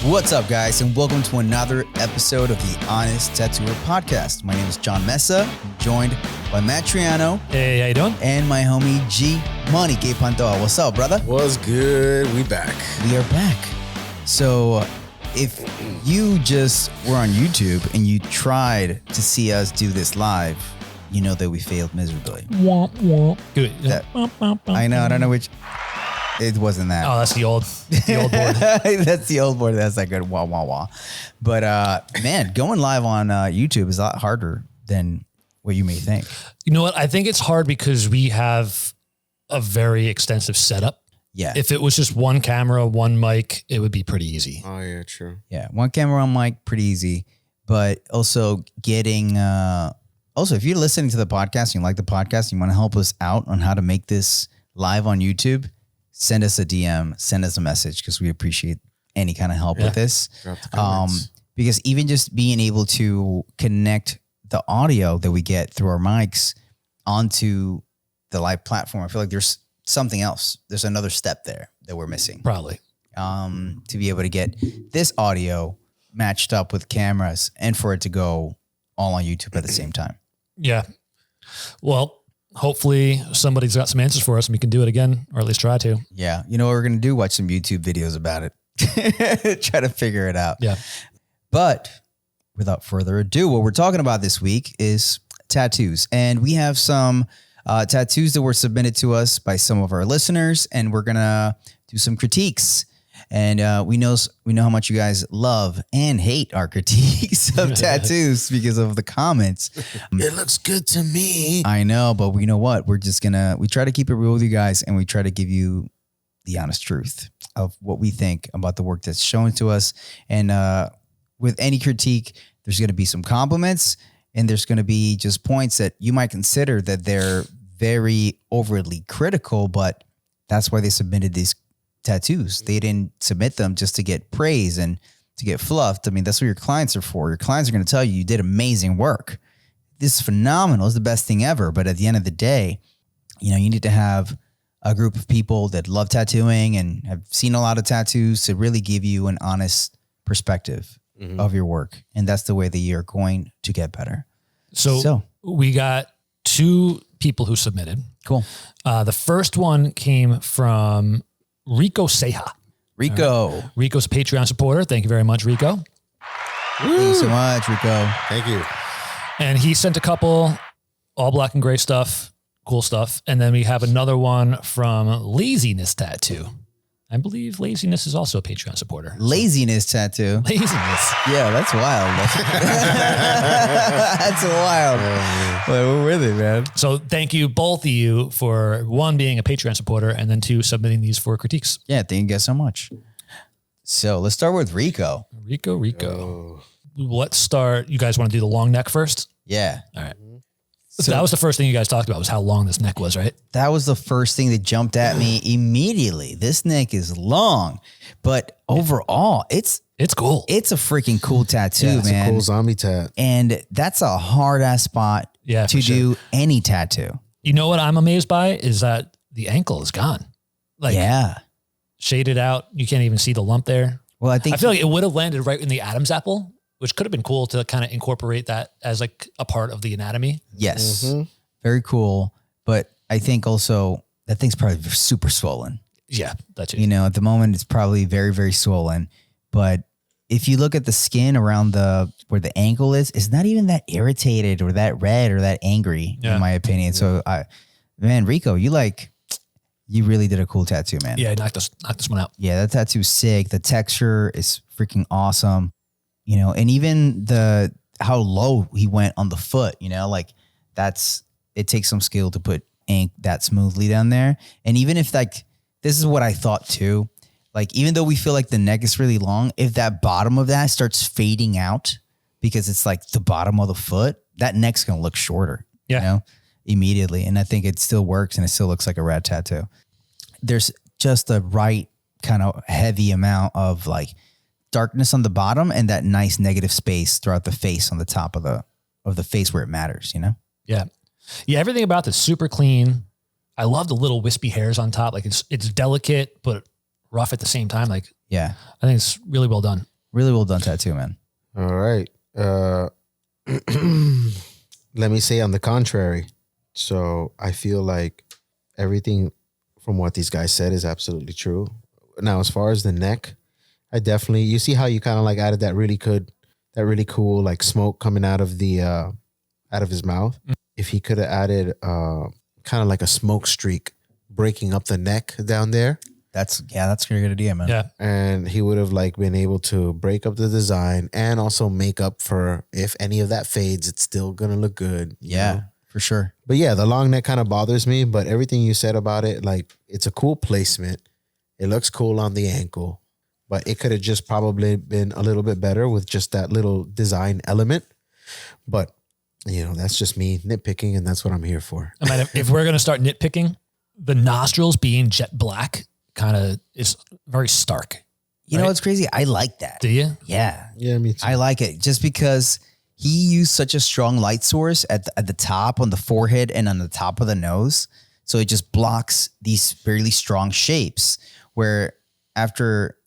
What's up, guys, and welcome to another episode of the Honest Tattooer Podcast. My name is John Mesa, joined by Matt Triano. Hey, how you doing? And my homie G Money, Gabe Pantoa. What's up, brother? What's good? We back. We are back. So if you just were on YouTube and you tried to see us do this live, you know that we failed miserably. Good. I know, I don't know which. It wasn't that. Oh, that's the old board. That's the old board. That's that good wah wah wah. But man, going live on YouTube is a lot harder than what you may think. You know what? I think it's hard because we have a very extensive setup. Yeah. If it was just one camera, one mic, it would be pretty easy. Oh yeah, true. Yeah, one camera, one mic, pretty easy. But also getting. Also, if you're listening to the podcast, and you like the podcast, you want to help us out on how to make this live on YouTube, send us a DM, send us a message because we appreciate any kind of help with this. Because even just being able to connect the audio that we get through our mics onto the live platform, I feel like there's something else. There's another step there that we're missing. Probably. To be able to get this audio matched up with cameras and for it to go all on YouTube at the same time. Yeah. Well, hopefully somebody's got some answers for us and we can do it again, or at least try to. Yeah. You know what we're going to do? Watch some YouTube videos about it. Try to figure it out. Yeah. But without further ado, what we're talking about this week is tattoos. And we have some tattoos that were submitted to us by some of our listeners, and we're going to do some critiques. And we know how much you guys love and hate our critiques of tattoos because of the comments. It looks good to me. I know, but you know what? We try to keep it real with you guys, and we try to give you the honest truth of what we think about the work that's shown to us. And with any critique, there's going to be some compliments, and there's going to be just points that you might consider that they're very overly critical, but that's why they submitted these tattoos. They didn't submit them just to get praise and to get fluffed. I mean, that's what your clients are for. Your clients are going to tell you did amazing work. This is phenomenal. It's the best thing ever. But at the end of the day, you need to have a group of people that love tattooing and have seen a lot of tattoos to really give you an honest perspective of your work. And that's the way that you're going to get better. So we got two people who submitted. Cool. The first one came from Rico Seja. Rico. Rico's a Patreon supporter. Thank you very much, Rico. Thank you so much, Rico. Thank you. And he sent a couple all black and gray stuff, cool stuff. And then we have another one from Laziness Tattoo. I believe Laziness is also a Patreon supporter. Laziness Tattoo. Laziness. Yeah, that's wild. That's wild. Well, we're with it, man. So thank you, both of you, for one, being a Patreon supporter, and then two, submitting these for critiques. Yeah, thank you guys so much. So let's start with Rico. Rico. Let's start. You guys want to do the long neck first? Yeah. All right. So that was the first thing you guys talked about, was how long this neck was, right? That was the first thing that jumped at me immediately. This neck is long, but overall, it's cool. It's a freaking cool tattoo, Yeah, it's man. a cool zombie tat. And that's a hard ass spot to do any tattoo. You know what I'm amazed by is that the ankle is gone. Like, shaded out. You can't even see the lump there. Well, I feel like it would have landed right in the Adam's apple, which could have been cool to kind of incorporate that as like a part of the anatomy. Yes. Very cool. But I think also that thing's probably super swollen. Yeah, that's it. At the moment it's probably very, very swollen. But if you look at the skin around where the ankle is, it's not even that irritated or that red or that angry, in my opinion. So Rico, you really did a cool tattoo, man. Yeah, knock this one out. Yeah, that tattoo's sick. The texture is freaking awesome. And even how low he went on the foot, it takes some skill to put ink that smoothly down there. And even if this is what I thought too, even though we feel like the neck is really long, if that bottom of that starts fading out because it's like the bottom of the foot, that neck's going to look shorter, immediately. And I think it still works and it still looks like a rad tattoo. There's just the right kind of heavy amount of darkness on the bottom and that nice negative space throughout the face on the top of the face where it matters, Yeah. Yeah. Everything about this super clean. I love the little wispy hairs on top. It's delicate, but rough at the same time. Yeah. I think it's really well done. Really well done tattoo, man. All right. Let me say on the contrary. So I feel like everything from what these guys said is absolutely true. Now, as far as the neck, I definitely, you see how you kind of like added that really cool like smoke coming out of the out of his mouth. If he could have added kind of like a smoke streak breaking up the neck down there. That's a good idea, man. Yeah. And he would have like been able to break up the design and also make up for if any of that fades, it's still gonna look good. You know? For sure. But yeah, the long neck kind of bothers me, but everything you said about it, like it's a cool placement. It looks cool on the ankle, but it could have just probably been a little bit better with just that little design element. But you know, that's just me nitpicking, and that's what I'm here for. I mean, if we're going to start nitpicking, the nostrils being jet black kind of is very stark. You know what's crazy? I like that. Do you? Yeah. Yeah, me too. I like it just because he used such a strong light source at the top on the forehead and on the top of the nose. So it just blocks these fairly strong shapes where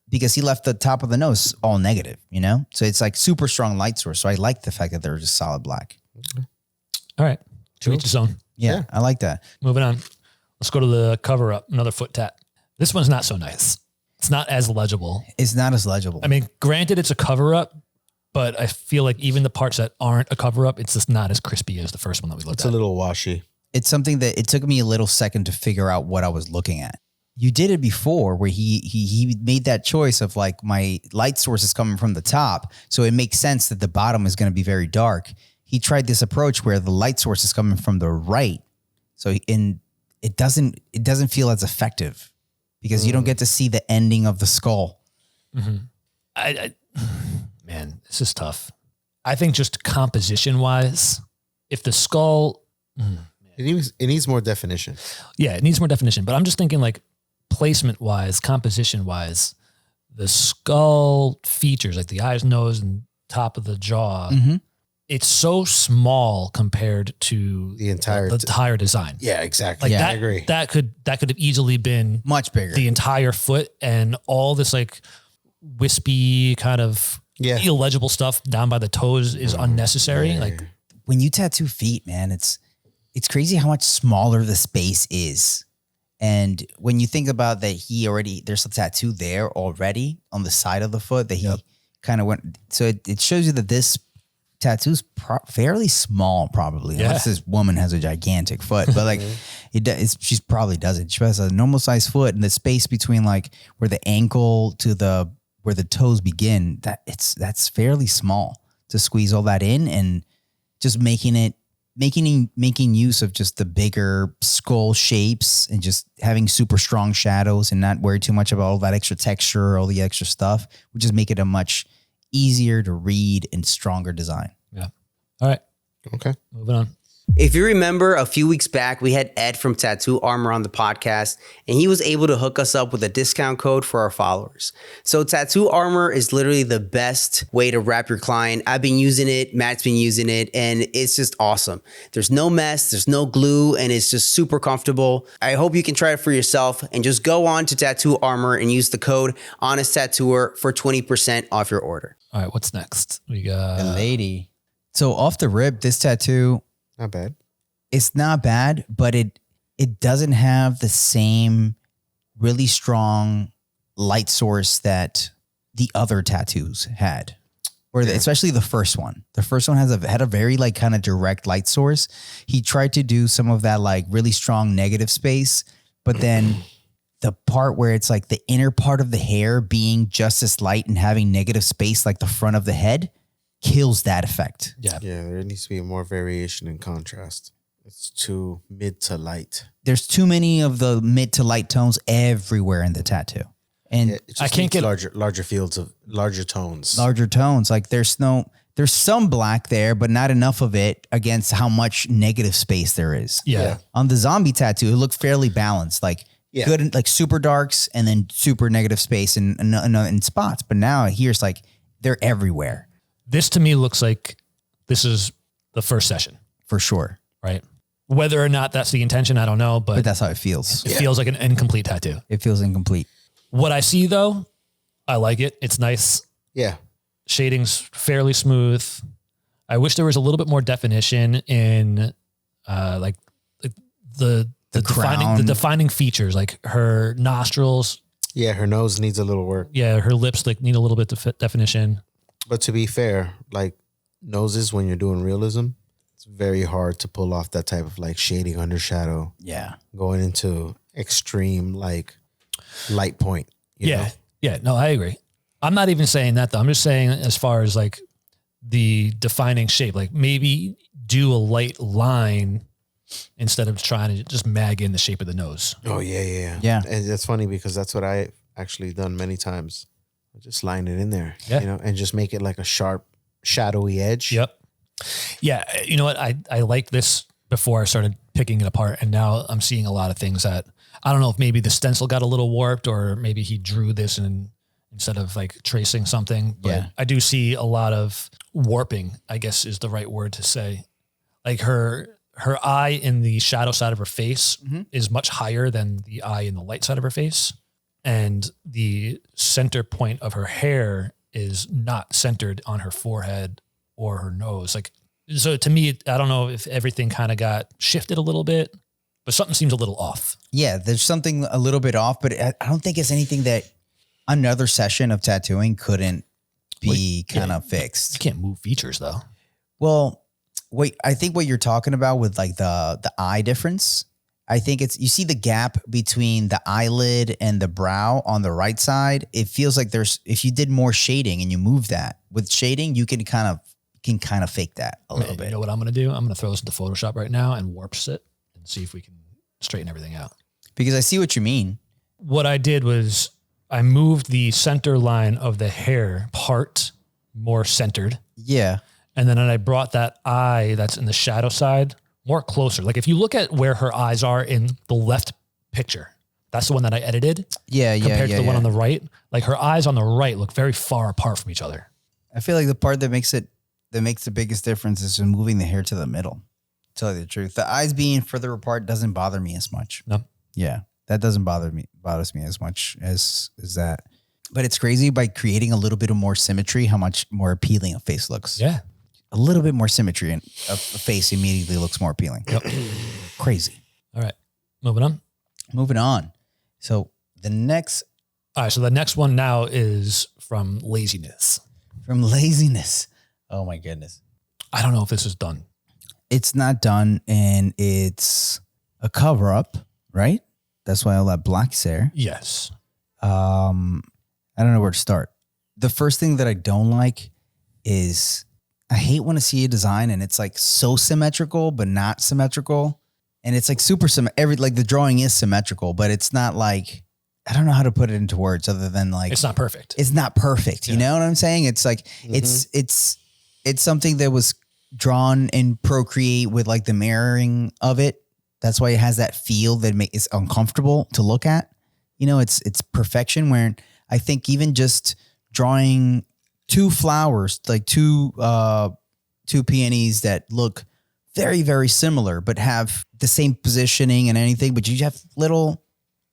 because he left the top of the nose all negative, you know? So it's like super strong light source. So I like the fact that they're just solid black. All right. To each his own. Yeah, I like that. Moving on. Let's go to the cover up. Another foot tat. This one's not so nice. It's not as legible. It's not as legible. I mean, granted, it's a cover up, but I feel like even the parts that aren't a cover up, it's just not as crispy as the first one that we looked It's at. a little washy. It's something that it took me a little second to figure out what I was looking at. You did it before where he made that choice of like my light source is coming from the top. So it makes sense that the bottom is going to be very dark. He tried this approach where the light source is coming from the right. So it doesn't feel as effective because you don't get to see the ending of the skull. Mm-hmm. Man, this is tough. I think just composition wise, if the skull, It needs more definition. yeah, it needs more definition, but I'm just thinking like placement wise, composition wise, the skull features like the eyes, nose, and top of the jaw, it's so small compared to The entire design. Yeah, exactly. Like I that, agree. that could have easily been Much bigger. the entire foot, and all this like wispy kind of illegible stuff down by the toes is unnecessary. Yeah. Like When you tattoo feet, man, it's crazy how much smaller the space is. And when you think about that, there's a tattoo there already on the side of the foot that he kind of went. So it shows you that this tattoo's fairly small, probably, unless this woman has a gigantic foot. But like, she probably doesn't. She has a normal size foot, and the space between like where the ankle to where the toes begin, that's fairly small to squeeze all that in, and just making use of just the bigger skull shapes and just having super strong shadows and not worry too much about all that extra texture, all the extra stuff, would just make it a much easier to read and stronger design. yeah. All right. Okay. Moving on. If you remember, a few weeks back, we had Ed from Tattoo Armor on the podcast, and he was able to hook us up with a discount code for our followers. So Tattoo Armor is literally the best way to wrap your client. I've been using it, Matt's been using it, and it's just awesome. There's no mess, there's no glue, and it's just super comfortable. I hope you can try it for yourself, and just go on to Tattoo Armor and use the code Honest Tattooer for 20% off your order. All right. What's next? We got The lady. So off the rip, this tattoo, Not bad. it's not bad, but it doesn't have the same really strong light source that the other tattoos had, especially the first one. The first one had a very like kind of direct light source. He tried to do some of that like really strong negative space, but then the part where it's like the inner part of the hair being just as light and having negative space like the front of the head kills that effect. yeah. Yeah, there needs to be more variation and contrast. It's too mid to light. There's too many of the mid to light tones everywhere in the tattoo. And It just I can't needs get- larger fields of larger tones. larger tones. Like there's some black there, but not enough of it against how much negative space there is. Yeah. On the zombie tattoo, it looked fairly balanced, like good, like super darks and then super negative space in spots. But now here's like, they're everywhere This to me looks like this is the first session, for sure. right? Whether or not that's the intention, I don't know, But that's how it feels. it feels like an incomplete tattoo. It feels incomplete. What I see though, I like it. It's nice. Yeah. Shading's fairly smooth. I wish there was a little bit more definition in like the defining features, like her nostrils. Yeah, her nose needs a little work. Yeah, her lips like need a little bit of definition. But to be fair, like noses, when you're doing realism, it's very hard to pull off that type of like shading, undershadow. Yeah. Going into extreme like light point. You know? Yeah. No, I agree. I'm not even saying that though. I'm just saying as far as like the defining shape, like maybe do a light line instead of trying to just mag in the shape of the nose. Oh yeah. And it's funny because that's what I actually done many times. Just line it in there, you know, and just make it like a sharp, shadowy edge. Yep. Yeah. You know what? I like this before I started picking it apart. And now I'm seeing a lot of things that I don't know if maybe the stencil got a little warped or maybe he drew this and instead of like tracing something. But I do see a lot of warping, I guess is the right word to say. Like her eye in the shadow side of her face is much higher than the eye in the light side of her face. And the center point of her hair is not centered on her forehead or her nose. Like, so to me, I don't know if everything kind of got shifted a little bit, but something seems a little off. Yeah, there's something a little bit off, but I don't think it's anything that another session of tattooing couldn't be kind of fixed. You can't move features though. Well, wait, I think what you're talking about with like the eye difference, I think it's, you see the gap between the eyelid and the brow on the right side. It feels like if you did more shading and you move that with shading, you can kind of fake that a little bit. You know what I'm going to do? I'm going to throw this into Photoshop right now and warps it and see if we can straighten everything out. Because I see what you mean. What I did was I moved the center line of the hair part more centered. Yeah. And then I brought that eye that's in the shadow side more closer. Like if you look at where her eyes are in the left picture, that's the one that I edited. Compared to the one on the right. Like her eyes on the right look very far apart from each other. I feel like the part that makes the biggest difference is just moving the hair to the middle. To tell you the truth. The eyes being further apart doesn't bother me as much. No. Yeah. That doesn't bothers me as much as that. But it's crazy by creating a little bit of more symmetry, how much more appealing a face looks. Yeah. A little bit more symmetry and a face immediately looks more appealing. Yep. Crazy. All right. Moving on. So the next. All right. So the next one now is from laziness. Oh my goodness. I don't know if this is done. It's not done and it's a cover up, right? That's why all that black's there. Yes. I don't know where to start. The first thing that I don't like is I hate when I see a design and it's like so symmetrical, but not symmetrical. And it's like super like the drawing is symmetrical, but it's not like, I don't know how to put it into words other than like, it's not perfect. It's not perfect. You know what I'm saying? It's like, it's something that was drawn in Procreate with like the mirroring of it. That's why it has that feel that is uncomfortable to look at. You know, it's perfection where I think even just drawing two flowers, like two peonies that look very, very similar, but have the same positioning and anything, but you have little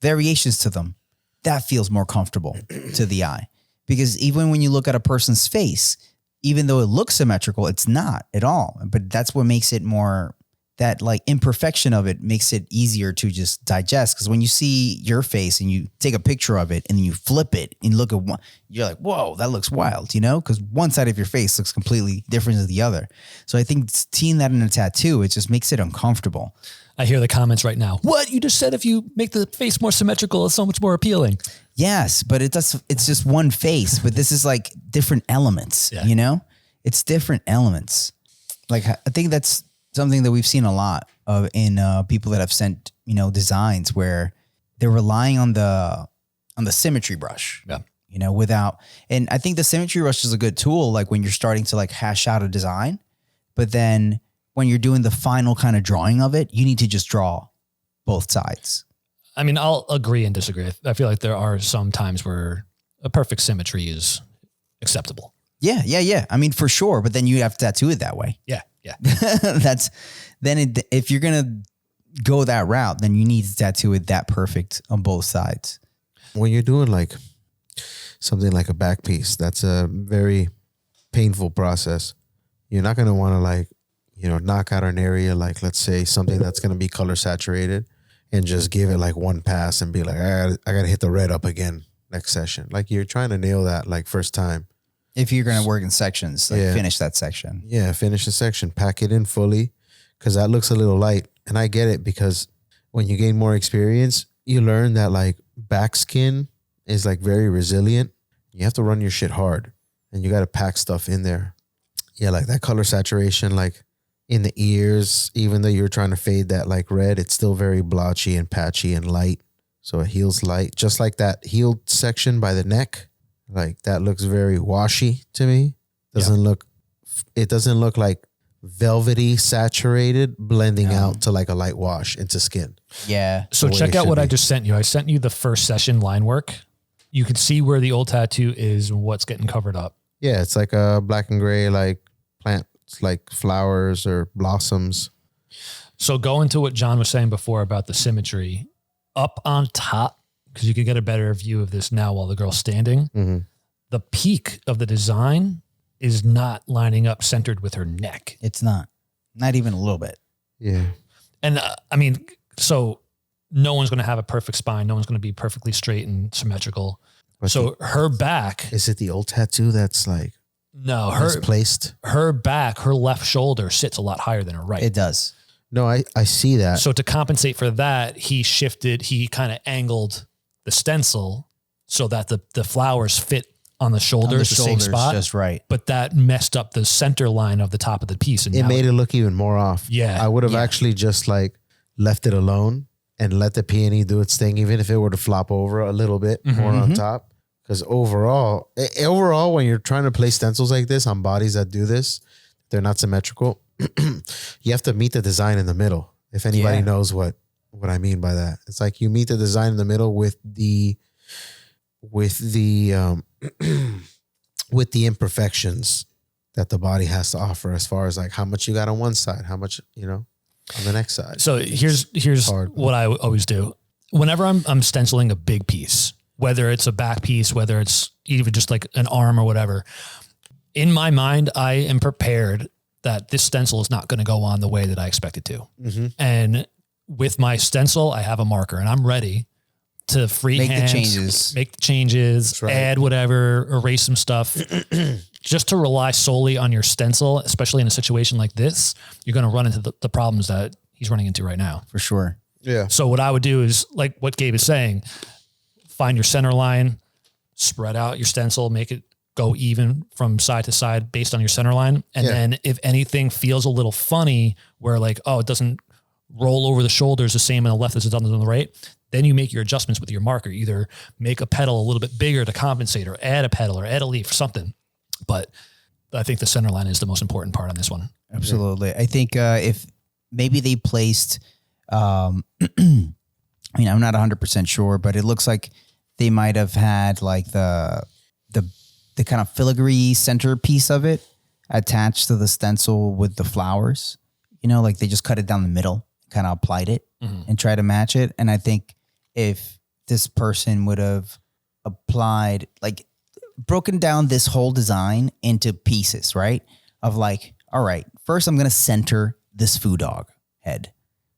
variations to them. That feels more comfortable to the eye. Because even when you look at a person's face, even though it looks symmetrical, it's not at all. But that's what makes it more, that like imperfection of it makes it easier to just digest. Because when you see your face and you take a picture of it and you flip it and look at one, you're like, whoa, that looks wild, you know? Because one side of your face looks completely different than the other. So I think seeing that in a tattoo, it just makes it uncomfortable. I hear the comments right now. What? You just said if you make the face more symmetrical, it's so much more appealing. Yes, but it's just one face, but this is like different elements, you know? It's different elements. Like, I think that's something that we've seen a lot of in people that have sent, you know, designs where they're relying on the symmetry brush, you know, and I think the symmetry brush is a good tool, like when you're starting to like hash out a design, but then when you're doing the final kind of drawing of it, you need to just draw both sides. I mean, I'll agree and disagree. I feel like there are some times where a perfect symmetry is acceptable. Yeah. I mean, for sure. But then you have to tattoo it that way. Yeah. If you're going to go that route, then you need to tattoo it that perfect on both sides. When you're doing like something like a back piece, that's a very painful process. You're not going to want to like, knock out an area like, let's say something that's going to be color saturated and just give it like one pass and be like, I got to hit the red up again next session. Like you're trying to nail that like first time. If you're going to work in sections, like finish that section. Yeah, finish the section, pack it in fully, because that looks a little light. And I get it, because when you gain more experience, you learn that like back skin is like very resilient. You have to run your shit hard and you got to pack stuff in there. Yeah, like that color saturation, like in the ears, even though you're trying to fade that like red, it's still very blotchy and patchy and light. So it heals light, just like that healed section by the neck. Like that looks very washy to me. It doesn't look like velvety saturated blending out to like a light wash into skin. Yeah. So check out what I just sent you. I sent you the first session line work. You can see where the old tattoo is and what's getting covered up. Yeah, it's like a black and gray like plants, like flowers or blossoms. So go into what John was saying before about the symmetry. Up on top, because you can get a better view of this now while the girl's standing. Mm-hmm. The peak of the design is not lining up centered with her neck. It's not even a little bit. Yeah. And I mean, so no one's going to have a perfect spine. No one's going to be perfectly straight and symmetrical. But so her back. Is it the old tattoo that's like misplaced? Her back, her left shoulder sits a lot higher than her right. It does. No, I see that. So to compensate for that, he kind of angled the stencil so that the flowers fit on the shoulders, the same spot. Just right. But that messed up the center line of the top of the piece. And it made it look even more off. Yeah. I would have actually just like left it alone and let the peony do its thing, even if it were to flop over a little bit more on top. Because overall, when you're trying to place stencils like this on bodies that do this, they're not symmetrical. You have to meet the design in the middle. If anybody knows what I mean by that, it's like you meet the design in the middle with the imperfections that the body has to offer, as far as like how much you got on one side, how much on the next side. So here's what I always do. Whenever I'm stenciling a big piece, whether it's a back piece, whether it's even just like an arm or whatever, in my mind, I am prepared that this stencil is not going to go on the way that I expect it to. Mm-hmm. And with my stencil, I have a marker and I'm ready to freehand make the changes, right, add whatever, erase some stuff. Just to rely solely on your stencil, especially in a situation like this, you're going to run into the problems that he's running into right now. For sure. Yeah. So what I would do is like what Gabe is saying, find your center line, spread out your stencil, make it go even from side to side based on your center line. And then if anything feels a little funny where like, oh, it doesn't roll over the shoulders the same on the left as it does on the right, then you make your adjustments with your marker. Either make a petal a little bit bigger to compensate, or add a petal or add a leaf or something. But I think the center line is the most important part on this one. Absolutely. I think if maybe they placed, I mean, I'm not 100% sure, but it looks like they might have had like the kind of filigree center piece of it attached to the stencil with the flowers, like they just cut it down the middle, kind of applied it and try to match it. And I think if this person would have applied, like broken down this whole design into pieces, right? Of like, all right, first I'm going to center this foo dog head.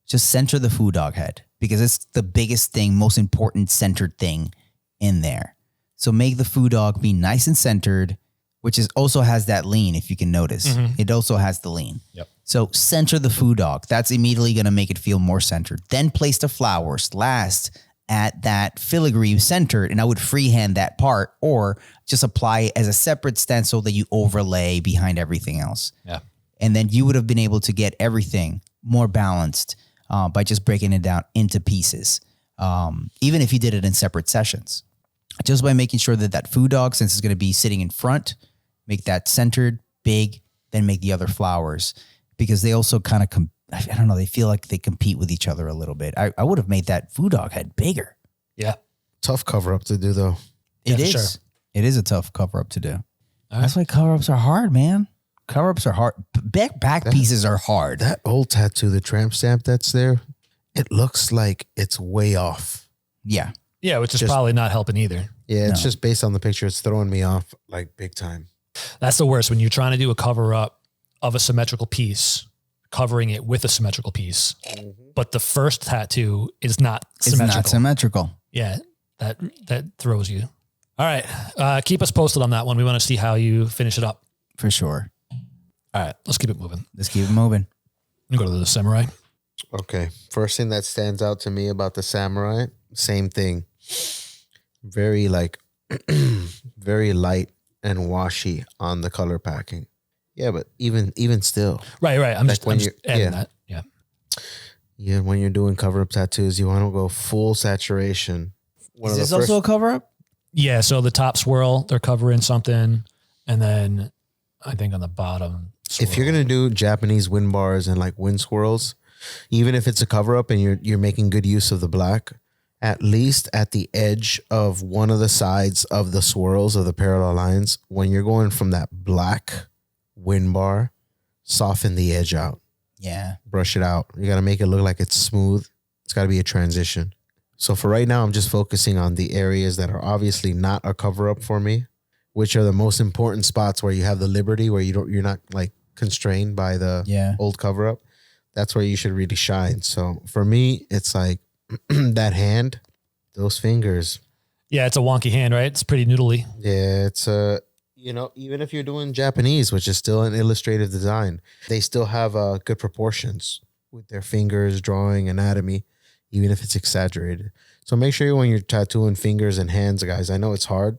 Just center the foo dog head because it's the biggest thing, most important centered thing in there. So make the foo dog be nice and centered, which is also has that lean, if you can notice. It also has the lean. Yep. So center the foo dog. That's immediately going to make it feel more centered. Then place the flowers last at that filigree centered, and I would freehand that part or just apply it as a separate stencil that you overlay behind everything else. Yeah. And then you would have been able to get everything more balanced by just breaking it down into pieces, even if you did it in separate sessions. Just by making sure that foo dog, since it's going to be sitting in front, make that centered, big, then make the other flowers. Because they also kind of, I don't know, they feel like they compete with each other a little bit. I would have made that foo dog head bigger. Yeah. Tough cover up to do, though. It is. Sure. It is a tough cover up to do. Right. That's why cover ups are hard, man. Cover ups are hard. Back pieces are hard. That old tattoo, the tramp stamp that's there, it looks like it's way off. Yeah. Yeah, which is probably not helping either. Yeah, it's just based on the picture. It's throwing me off like big time. That's the worst when you're trying to do a cover up of a symmetrical piece, covering it with a symmetrical piece, but the first tattoo is not symmetrical. It's not symmetrical. Yeah, that throws you. All right, keep us posted on that one. We want to see how you finish it up. For sure. All right, let's keep it moving. Let's keep it moving. You go to the samurai. Okay. First thing that stands out to me about the samurai, same thing. Very like, very light and washy on the color packing. Yeah, but even still. Right. I'm Like just, when I'm just you're- adding yeah. that. Yeah. Yeah, when you're doing cover-up tattoos, you want to go full saturation. Is this also a cover up? Yeah, so the top swirl, they're covering something, and then I think on the bottom swirl. If you're gonna do Japanese wind bars and like wind swirls, even if it's a cover up and you're making good use of the black, at least at the edge of one of the sides of the swirls of the parallel lines, when you're going from that black wind bar, soften the edge out, Yeah. brush it out. You got to make it look like it's smooth. It's got to be a transition. So for right now, I'm just focusing on the areas that are obviously not a cover up for me, which are the most important spots where you have the liberty, where you're not like constrained by the old cover up. That's where you should really shine. So for me, it's like that hand, those fingers. Yeah, it's a wonky hand, right? It's pretty noodly. Yeah, it's even if you're doing Japanese, which is still an illustrative design, they still have good proportions with their fingers, drawing, anatomy, even if it's exaggerated. So make sure when you're tattooing fingers and hands, guys, I know it's hard,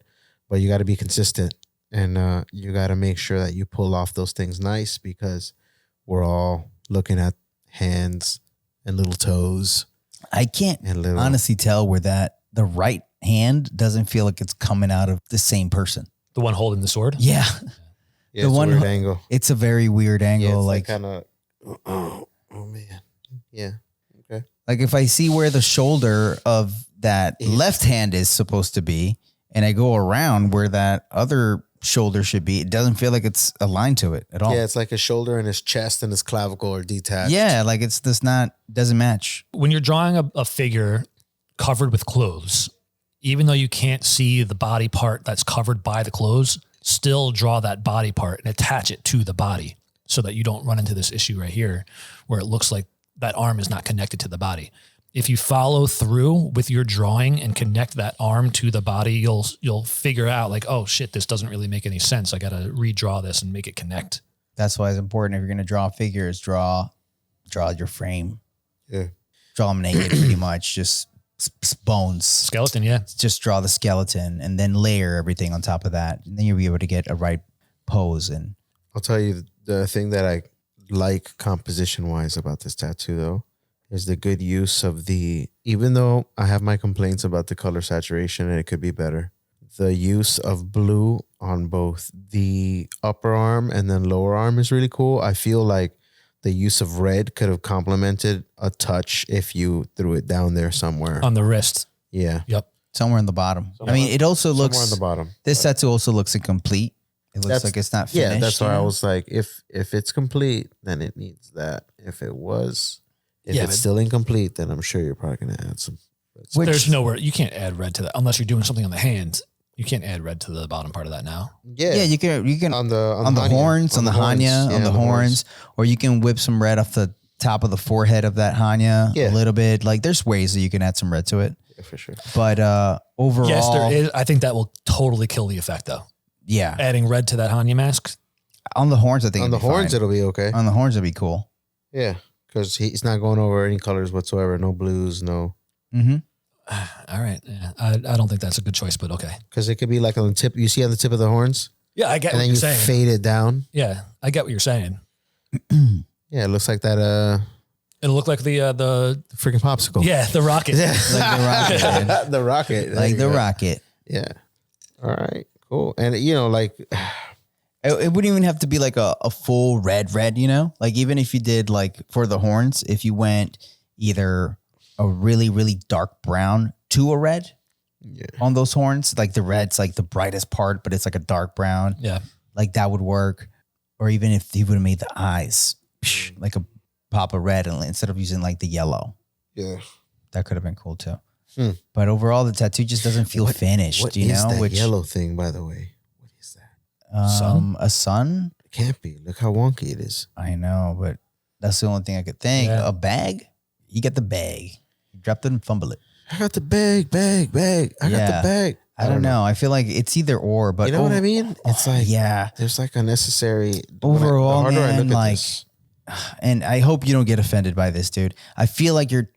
but you got to be consistent, and you got to make sure that you pull off those things nice, because we're all looking at hands and little toes. I can't And little, honestly tell where the right hand doesn't feel like it's coming out of the same person. The one holding the sword. Yeah. yeah, the it's one a weird angle. It's a very weird angle. Yeah, it's like kind of, oh man. Yeah. Okay. Like if I see where the shoulder of that left hand is supposed to be, and I go around where that other shoulder should be, it doesn't feel like it's aligned to it at all. Yeah, it's like his shoulder and his chest and his clavicle are detached. Yeah, like it's just doesn't match. When you're drawing a figure covered with clothes, even though you can't see the body part that's covered by the clothes, still draw that body part and attach it to the body so that you don't run into this issue right here where it looks like that arm is not connected to the body. If you follow through with your drawing and connect that arm to the body, you'll figure out like, oh shit, this doesn't really make any sense. I got to redraw this and make it connect. That's why it's important if you're going to draw figures, draw your frame. Yeah. Draw them naked pretty much, just bones. Skeleton, yeah. Just draw the skeleton and then layer everything on top of that. And then you'll be able to get a right pose. And I'll tell you the thing that I like composition wise about this tattoo though is the good use of even though I have my complaints about the color saturation and it could be better, the use of blue on both the upper arm and then lower arm is really cool. I feel like the use of red could have complemented a touch if you threw it down there somewhere. On the wrist. Yeah. Yep. somewhere in the bottom. I mean, it also looks, somewhere on the bottom. this tattoo also looks incomplete. It looks like it's not finished. Yeah, that's why I was like, if it's complete, then it needs that. If it's still incomplete, then I'm sure you're probably gonna add some. There's nowhere you can't add red to that unless you're doing something on the hand. You can't add red to the bottom part of that now. Yeah, you can on the horns, on the Hanya, on the horns, or you can whip some red off the top of the forehead of that Hanya a little bit. Like there's ways that you can add some red to it. Yeah, for sure. But overall, Yes, there is. I think that will totally kill the effect though. yeah, Adding red to that Hanya mask. on the horns, I think On the it'll be horns, fine. it'll be okay. On the horns, it'll be cool. Yeah, because he's not going over any colors whatsoever. No blues, no. Mm-hmm. All right. Yeah. I don't think that's a good choice, but okay. Because it could be like on the tip. You see on the tip of the horns, Yeah, I get and what then you're you saying. fade it down. Yeah, I get what you're saying. Yeah, it looks like that. It'll look like the Freaking popsicle. yeah, the rocket. Yeah. Like the rocket, man. The rocket. There Like you the go. rocket. Yeah. All right. Cool. And like. It wouldn't even have to be like a full red, you know? Like even if you did like for the horns, if you went either a really, really dark brown to a red on those horns, like the red's like the brightest part, but it's like a dark brown. Yeah. Like that would work. Or even if he would have made the eyes like a pop of red instead of using like the yellow. Yeah. That could have been cool too. But overall, the tattoo just doesn't feel finished, What you is know? that yellow thing, by the way? What is that? Sun? A sun? It can't be. Look how wonky it is. I know, but that's the only thing I could think. Yeah. A bag? You get the bag. You drop it and fumble it. I got the bag. I got the bag. I don't know. I feel like it's either or, but You know what I mean? It's like, yeah. there's like unnecessary. Overall, the harder I man, look at like, this, and I hope you don't get offended by this, dude. I feel like you're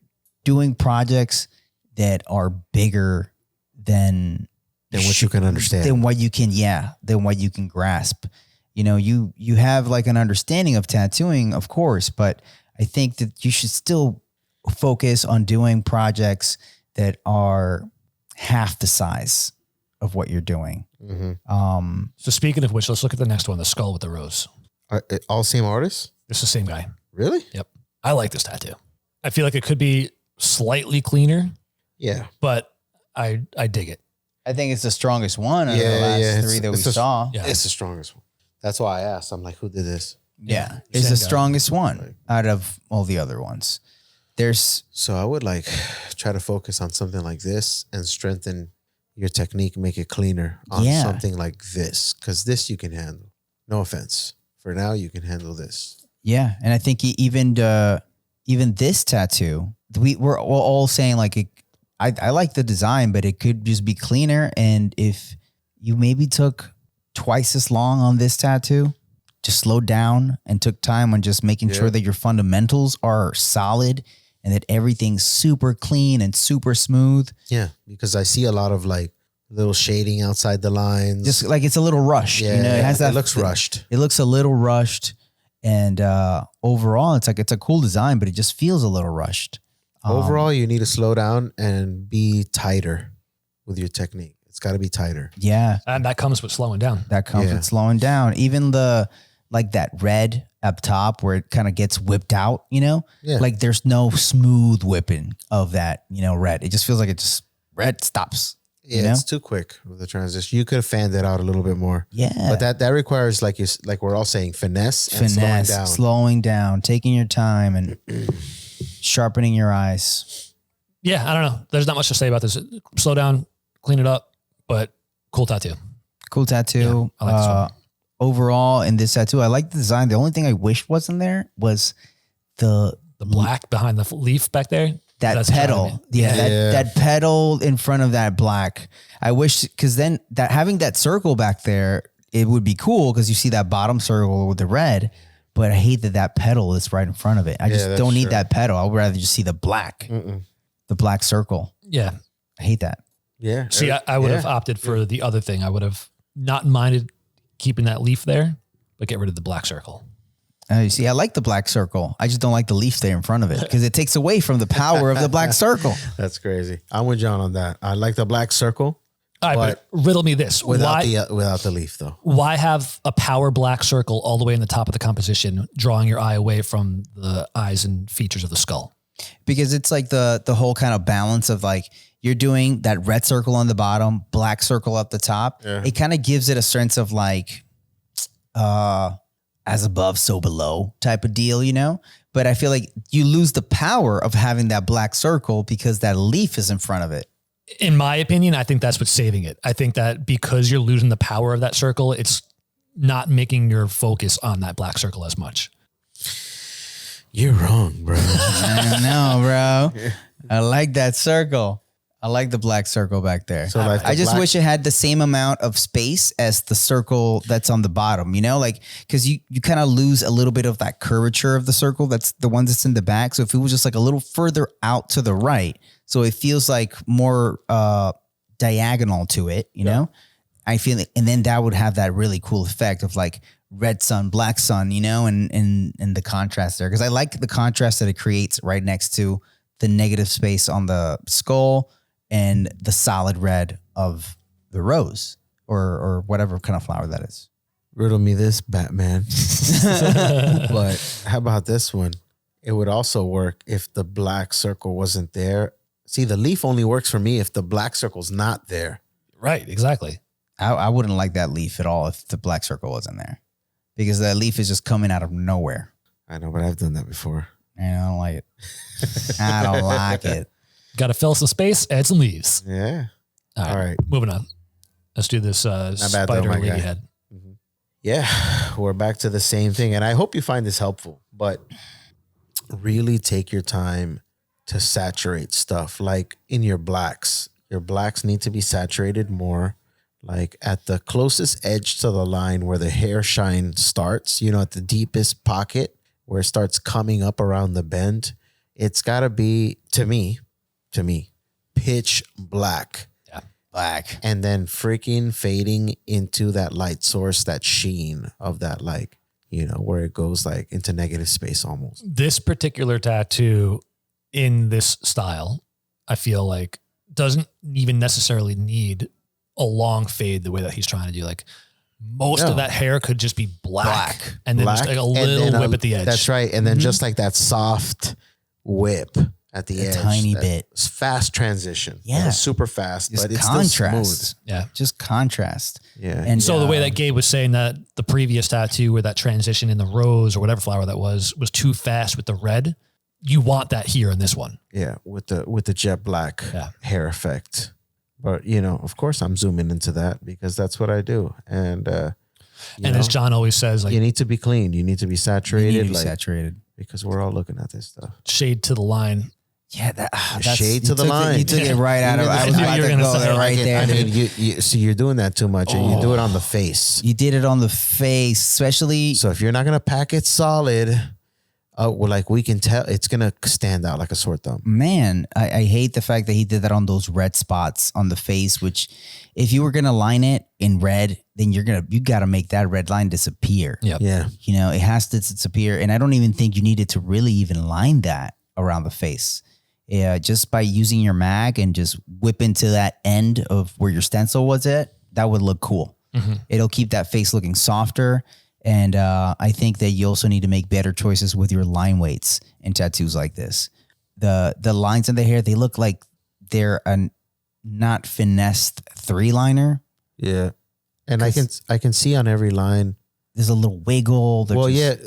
doing projects that are bigger than what you can understand. than what you can grasp. You know, you have like an understanding of tattooing, of course, but I think that you should still focus on doing projects that are half the size of what you're doing. Mm-hmm. So speaking of which, let's look at the next one, the skull with the rose. All same artists? It's the same guy. Really? Yep. I like this tattoo. I feel like it could be slightly cleaner, Yeah. but I dig it. I think it's the strongest one of the last three that we saw. Yeah. It's the strongest one. That's why I asked. I'm like, who did this? Yeah. It's Same the guy. strongest one out of all the other ones. There's So I would like try to focus on something like this and strengthen your technique, make it cleaner on something like this. Because this you can handle. No offense. For now, you can handle this. Yeah, and I think even this tattoo, we're all saying like I like the design, but it could just be cleaner. And if you maybe took twice as long on this tattoo, just slowed down and took time on just making sure that your fundamentals are solid and that everything's super clean and super smooth. Yeah, because I see a lot of like little shading outside the lines. Just like it's a little rushed. Yeah, you know, it has that. It looks rushed. It looks a little rushed, and overall, it's a cool design, but it just feels a little rushed. Overall, you need to slow down and be tighter with your technique. It's got to be tighter. Yeah, And that comes with slowing down. that comes with slowing down. Even like that red up top where it kind of gets whipped out, you know, like there's no smooth whipping of that, you know, red. It just feels like red stops. Yeah, you know? it's too quick with the transition. You could have fanned it out a little bit more. Yeah, But that requires, like we're all saying, finesse and slowing down, taking your time and sharpening your eyes. Yeah, I don't know. There's not much to say about this. Slow down, clean it up, but cool tattoo. Cool tattoo. I like this one. Overall, in this tattoo, I like the design. The only thing I wish wasn't there was the black behind the leaf back there. That pedal. That pedal in front of that black. I wish, because then having that circle back there, it would be cool because you see that bottom circle with the red, but I hate that pedal is right in front of it. I just don't need that pedal. I would rather just see the black circle. Yeah. I hate that. Yeah. See, I would have opted for the other thing. I would have not minded keeping that leaf there, but get rid of the black circle. You see, I like the black circle. I just don't like the leaf there in front of it because it takes away from the power of the black circle. That's crazy. I'm with John on that. I like the black circle. All right, but riddle me this. Without the leaf, though. Why have a power black circle all the way in the top of the composition, drawing your eye away from the eyes and features of the skull? Because it's like the whole kind of balance of like you're doing that red circle on the bottom, black circle up the top. Yeah. It kind of gives it a sense of like as above, so below type of deal, you know? But I feel like you lose the power of having that black circle because that leaf is in front of it. In my opinion, I think that's what's saving it. I think that because you're losing the power of that circle, it's not making your focus on that black circle as much. You're wrong, bro. I know, bro. I like that circle. I like the black circle back there. So like I just wish it had the same amount of space as the circle that's on the bottom, you know, like, cause you kind of lose a little bit of that curvature of the circle. That's the one that's in the back. So if it was just like a little further out to the right, so it feels like more diagonal to it, you know, I feel it. And then that would have that really cool effect of like red sun, black sun, you know, and the contrast there. Cause I like the contrast that it creates right next to the negative space on the skull and the solid red of the rose or whatever kind of flower that is. Riddle me this, Batman. But how about this one? It would also work if the black circle wasn't there. See, the leaf only works for me if the black circle's not there. Right, exactly. I wouldn't like that leaf at all if the black circle wasn't there because that leaf is just coming out of nowhere. I know, but I've done that before. And I don't like it. I don't like it. Got to fill some space, add some leaves. Yeah. All right. Moving on. Let's do this spider lady head. Mm-hmm. Yeah, we're back to the same thing. And I hope you find this helpful, but really take your time to saturate stuff. Like in your blacks need to be saturated more. Like at the closest edge to the line where the hair shine starts, at the deepest pocket where it starts coming up around the bend, it's got to be, to me, pitch black. Yeah, black. And then freaking fading into that light source, that sheen of that, like, where it goes like into negative space almost. This particular tattoo in this style, I feel like doesn't even necessarily need a long fade the way that he's trying to do. Like most of that hair could just be black. And then just like a little whip at the edge. That's right. And then just like that soft whip at the edge. Tiny bit. Fast transition. Yeah. Super fast, Just but it's contrast. still smooth. Yeah. Just contrast. Yeah. And So the way that Gabe was saying that the previous tattoo where that transition in the rose or whatever flower that was too fast with the red, you want that here in this one. Yeah. With the jet black hair effect. But, of course I'm zooming into that because that's what I do. And, as John always says, like you need to be clean. You need to be saturated. You need to be saturated. Because we're all looking at this stuff. shade to the line. Yeah, that's shade to the line. You took it right out of. I was about to go there right there. I mean, you see, you're doing that too much, and you do it on the face. You did it on the face, especially. So if you're not gonna pack it solid, we can tell it's gonna stand out like a sore thumb. Man, I hate the fact that he did that on those red spots on the face. Which, if you were gonna line it in red, then you got to make that red line disappear. Yep. Yeah. It has to disappear, and I don't even think you needed to really even line that around the face. Yeah, just by using your mag and just whip into that end of where your stencil was at, that would look cool. Mm-hmm. It'll keep that face looking softer. And I think that you also need to make better choices with your line weights in tattoos like this. The lines in the hair, they look like they're a not finessed 3-liner. Yeah. And I can see on every line. There's a little wiggle.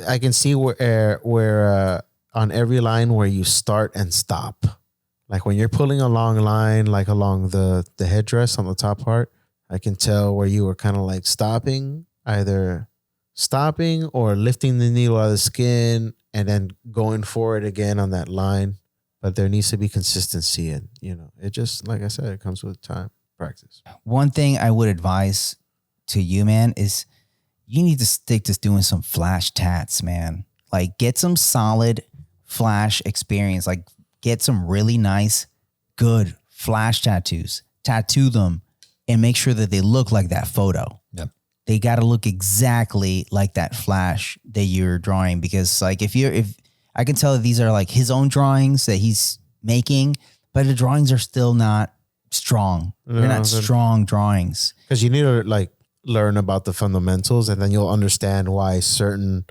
I can see where on every line where you start and stop. Like when you're pulling a long line, like along the headdress on the top part, I can tell where you were kind of like either stopping or lifting the needle out of the skin and then going for it again on that line. But there needs to be consistency, and it just, like I said, it comes with time, practice. One thing I would advise to you, man, is you need to stick to doing some flash tats, man. Like get some solid flash experience. Like get some really nice, good flash tattoos. Tattoo them and make sure that they look like that photo. Yep. They got to look exactly like that flash that you're drawing, because like if I can tell that these are like his own drawings that he's making, but the drawings are still not strong. They're not strong drawings. Because you need to like learn about the fundamentals, and then you'll understand why certain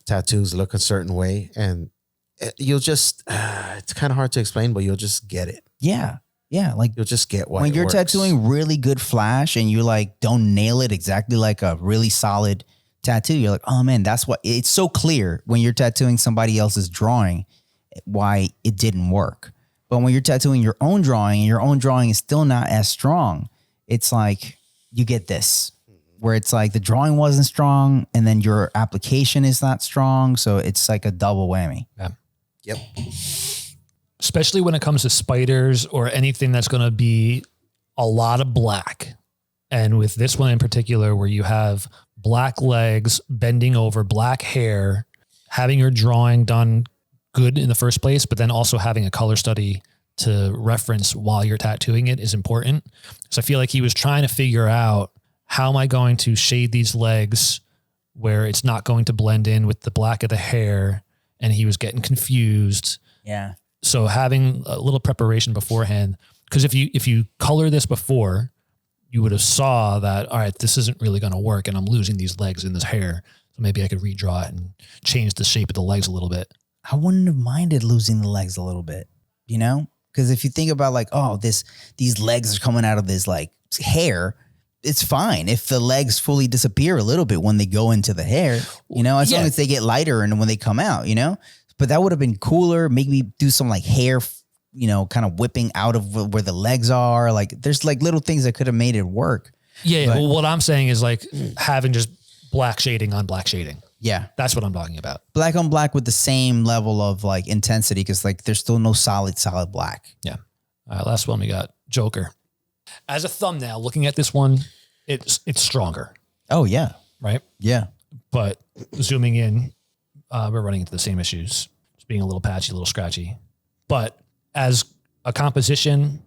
tattoos look a certain way, and you'll just it's kind of hard to explain, but you'll just get it. Yeah. Like you'll just get why when you're works. tattooing really good flash and you like don't nail it exactly like a really solid tattoo, you're like, oh man, that's what it's so clear when you're tattooing somebody else's drawing why it didn't work. But when you're tattooing your own drawing and your own drawing is still not as strong, it's like you get this where it's like the drawing wasn't strong and then your application is not strong. So it's like a double whammy. Yeah. Yep. Especially when it comes to spiders or anything that's going to be a lot of black. And with this one in particular, where you have black legs, bending over, black hair, having your drawing done good in the first place, but then also having a color study to reference while you're tattooing it is important. So I feel like he was trying to figure out, how am I going to shade these legs where it's not going to blend in with the black of the hair? And he was getting confused. Yeah. So having a little preparation beforehand, because if you color this before, you would have saw that, all right, this isn't really going to work and I'm losing these legs in this hair. So maybe I could redraw it and change the shape of the legs a little bit. I wouldn't have minded losing the legs a little bit, because if you think about like, oh, these legs are coming out of this like hair, it's fine if the legs fully disappear a little bit when they go into the hair, as long as they get lighter and when they come out, but that would have been cooler. Maybe do some like hair, kind of whipping out of where the legs are. Like there's like little things that could have made it work. Yeah. Well, what I'm saying is like having just black shading on black shading. Yeah. That's what I'm talking about. Black on black with the same level of like intensity. Cause like there's still no solid black. Yeah. All right. Last one we got Joker. As a thumbnail, looking at this one, it's stronger. Oh yeah. Right. Yeah. But zooming in, we're running into the same issues. It's being a little patchy, a little scratchy. But as a composition,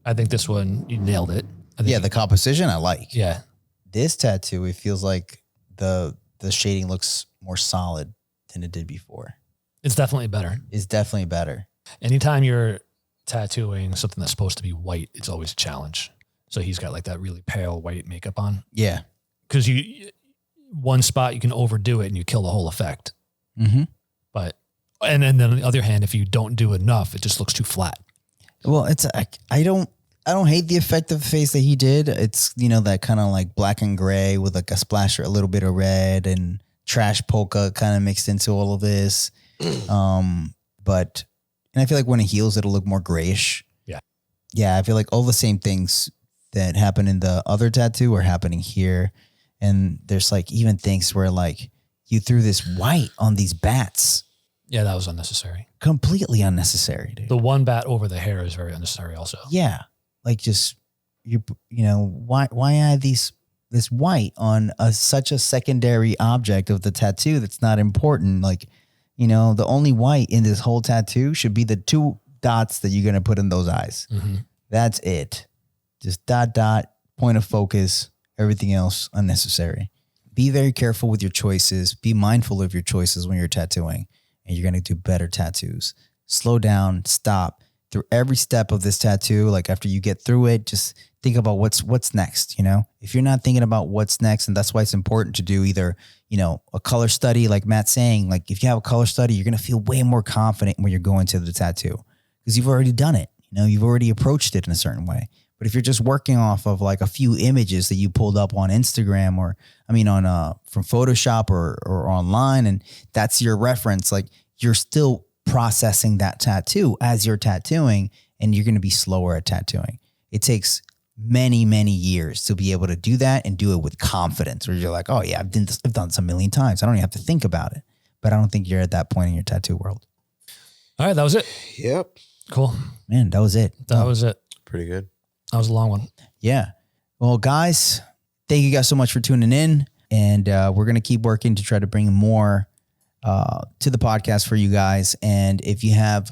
I think this one, you nailed it. Yeah. The composition I like. Yeah. This tattoo, it feels like the shading looks more solid than it did before. It's definitely better. It's definitely better. Anytime you're tattooing something that's supposed to be white, it's always a challenge. So he's got like that really pale white makeup on. Yeah. Because one spot you can overdo it and you kill the whole effect. Mm-hmm. But, and then on the other hand, if you don't do enough, it just looks too flat. Well, I don't hate the effect of the face that he did. It's, that kind of like black and gray with like a splash or a little bit of red and trash polka kind of mixed into all of this. But I feel like when it heals, it'll look more grayish. Yeah. Yeah. I feel like all the same things that happen in the other tattoo are happening here. And there's like even things where like you threw this white on these bats. Yeah, that was unnecessary. Completely unnecessary, dude. The one bat over the hair is very unnecessary also. Yeah. Like just, why add this white on such a secondary object of the tattoo that's not important? Like, the only white in this whole tattoo should be the 2 dots that you're going to put in those eyes. Mm-hmm. That's it. Just dot, point of focus, everything else unnecessary. Be very careful with your choices. Be mindful of your choices when you're tattooing, and you're going to do better tattoos. Slow down, stop. Through every step of this tattoo, like after you get through it, just think about what's next, If you're not thinking about what's next, and that's why it's important to do either, a color study, like Matt's saying, like if you have a color study, you're going to feel way more confident when you're going to the tattoo because you've already done it. You've already approached it in a certain way. But if you're just working off of like a few images that you pulled up on Instagram from Photoshop or online, and that's your reference, like you're still processing that tattoo as you're tattooing, and you're going to be slower at tattooing. It takes many, many years to be able to do that and do it with confidence where you're like, oh yeah, I've done this a million times. I don't even have to think about it. But I don't think you're at that point in your tattoo world. All right. That was it. Yep. Cool. Man, that was it. That was it. Pretty good. That was a long one. Yeah. Well, guys, thank you guys so much for tuning in. And we're going to keep working to try to bring more to the podcast for you guys. And if you have,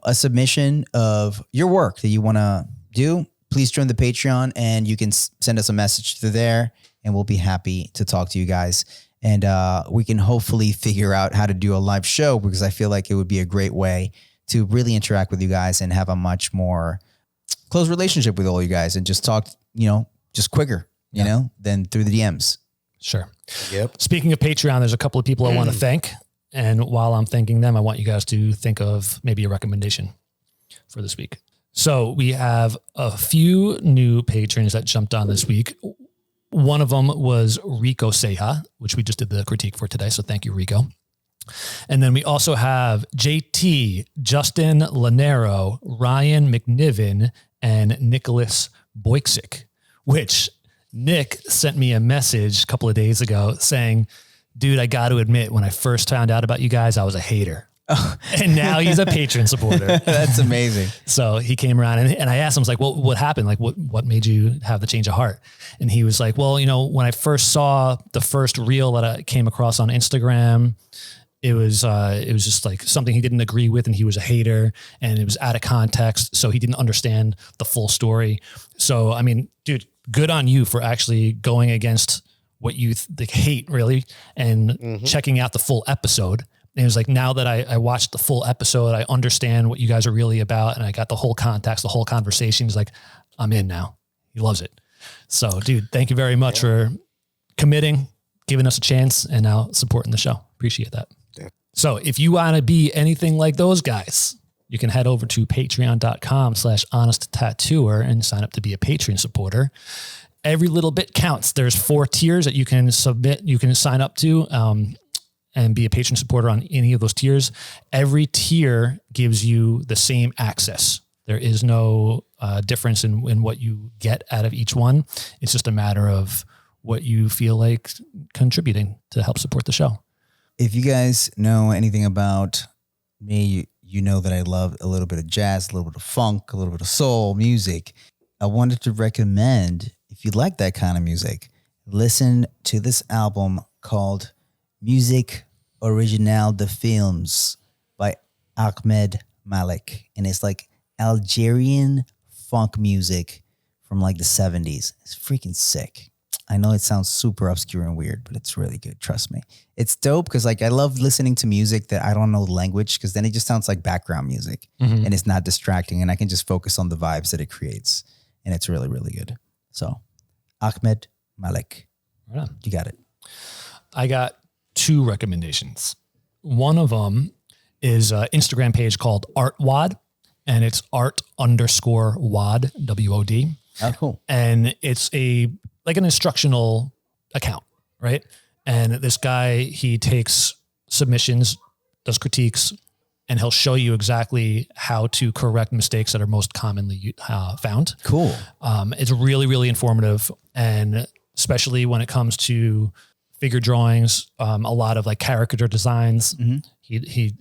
a submission of your work that you want to do, please join the Patreon and you can send us a message through there and we'll be happy to talk to you guys. And we can hopefully figure out how to do a live show because I feel like it would be a great way to really interact with you guys and have a much more close relationship with all you guys and just talk, just quicker, than through the DMs. Sure. Yep. Speaking of Patreon, there's a couple of people I want to thank. And while I'm thanking them, I want you guys to think of maybe a recommendation for this week. So we have a few new patrons that jumped on this week. One of them was Rico Seja, which we just did the critique for today. So thank you, Rico. And then we also have JT, Justin Lanero, Ryan McNiven, and Nicholas Boyksik, which Nick sent me a message a couple of days ago saying, dude, I got to admit, when I first found out about you guys, I was a hater. Oh. And now he's a patron supporter. That's amazing. So he came around and I asked him, I was like, well, what happened? Like, what made you have the change of heart? And he was like, well, when I first saw the first reel that I came across on Instagram, it was just like something he didn't agree with and he was a hater and it was out of context. So he didn't understand the full story. So, I mean, dude, good on you for actually going against what you hate really and checking out the full episode. And it was like, now that I watched the full episode, I understand what you guys are really about. And I got the whole context, the whole conversation. He's like, I'm in now. He loves it. So dude, thank you very much for committing, giving us a chance and now supporting the show. Appreciate that. Yeah. So if you want to be anything like those guys, you can head over to patreon.com/honest-tattooer and sign up to be a Patreon supporter. Every little bit counts. There's 4 tiers that you can sign up to, and be a patron supporter on any of those tiers. Every tier gives you the same access. There is no difference in what you get out of each one. It's just a matter of what you feel like contributing to help support the show. If you guys know anything about me, you know that I love a little bit of jazz, a little bit of funk, a little bit of soul music. I wanted to recommend, if you like that kind of music, listen to this album called Music Original de Films by Ahmed Malik. And it's like Algerian funk music from like the 70s. It's freaking sick. I know it sounds super obscure and weird, but it's really good. Trust me. It's dope because like I love listening to music that I don't know the language because then it just sounds like background music and it's not distracting and I can just focus on the vibes that it creates. And it's really, really good. So Ahmed Malik. Right on. You got it. I got 2 recommendations. One of them is an Instagram page called ArtWad, and it's art_wad, WOD. Oh, cool. And it's like an instructional account, right? And this guy, he takes submissions, does critiques, and he'll show you exactly how to correct mistakes that are most commonly found. Cool. It's really, really informative. And especially when it comes to figure drawings, a lot of like caricature designs, he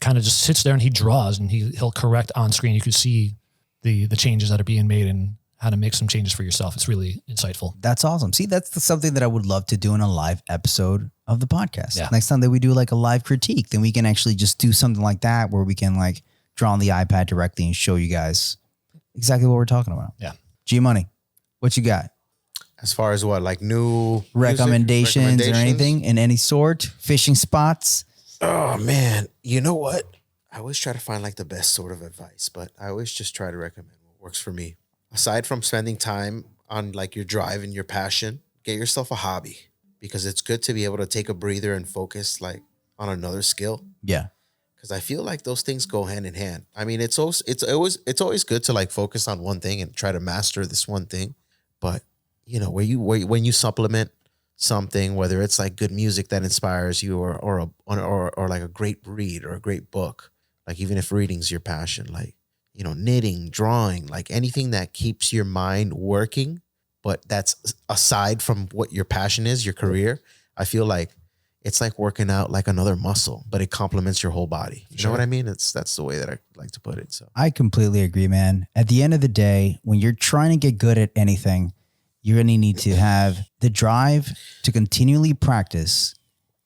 kind of just sits there and he draws and he'll correct on screen. You can see the changes that are being made and how to make some changes for yourself. It's really insightful. That's awesome. See, that's something that I would love to do in a live episode of the podcast. Yeah. Next time that we do like a live critique, then we can actually just do something like that where we can like draw on the iPad directly and show you guys exactly what we're talking about. Yeah. G Money, what you got? As far as what, like new Recommendations or anything in any sort? Fishing spots? Oh man, you know what? I always try to find like the best sort of advice, but I always just try to recommend what works for me. Aside from spending time on like your drive and your passion, get yourself a hobby because it's good to be able to take a breather and focus like on another skill. Yeah. Because I feel like those things go hand in hand. I mean, it's always good to like focus on one thing and try to master this one thing. But you know, when you supplement something, whether it's like good music that inspires you or like a great read or a great book, like even if reading's your passion, like, you know, knitting, drawing, like anything that keeps your mind working, but that's aside from what your passion is, your career, I feel like it's like working out like another muscle, but it complements your whole body. You know what I mean? That's the way that I like to put it. So I completely agree, man. At the end of the day, when you're trying to get good at anything, you're going to need to have the drive to continually practice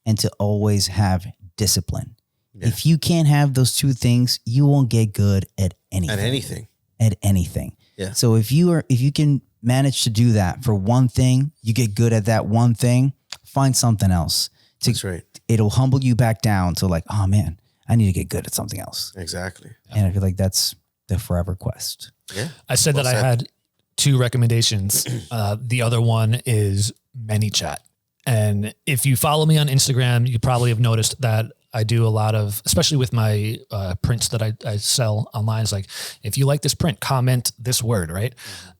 and to always have discipline. Yeah. If you can't have those 2 things, you won't get good at anything. At anything. Yeah. So if you can manage to do that for one thing, you get good at that one thing, find something else. That's right. It'll humble you back down to like, oh man, I need to get good at something else. Exactly. And I feel like that's the forever quest. Yeah. I said I had 2 recommendations. The other one is ManyChat. And if you follow me on Instagram, you probably have noticed that I do a lot of, especially with my prints that I sell online. It's like, if you like this print, comment this word, right?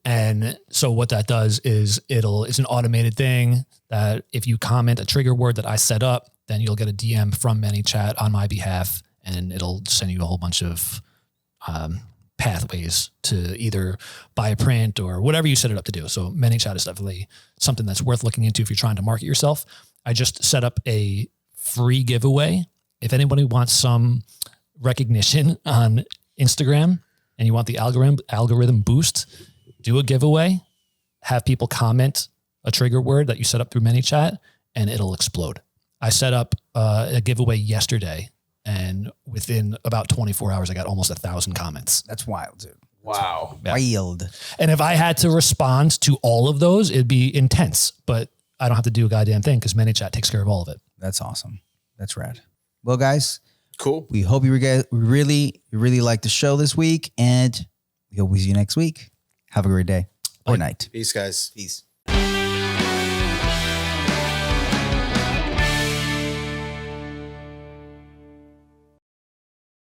And so what that does is it's an automated thing that if you comment a trigger word that I set up, then you'll get a DM from ManyChat on my behalf, and it'll send you a whole bunch of pathways to either buy a print or whatever you set it up to do. So ManyChat is definitely something that's worth looking into if you're trying to market yourself. I just set up a free giveaway. If anybody wants some recognition on Instagram and you want the algorithm boost, do a giveaway, have people comment a trigger word that you set up through ManyChat, and it'll explode. I set up a giveaway yesterday, and within about 24 hours, I got almost 1,000 comments. That's wild, dude. Wow. Yeah. Wild. And if I had to respond to all of those, it'd be intense, but I don't have to do a goddamn thing because ManyChat takes care of all of it. That's awesome. That's rad. Well, guys, cool. We hope you guys really liked the show this week, and we hope we see you next week. Have a great day or night. Peace, guys. Peace.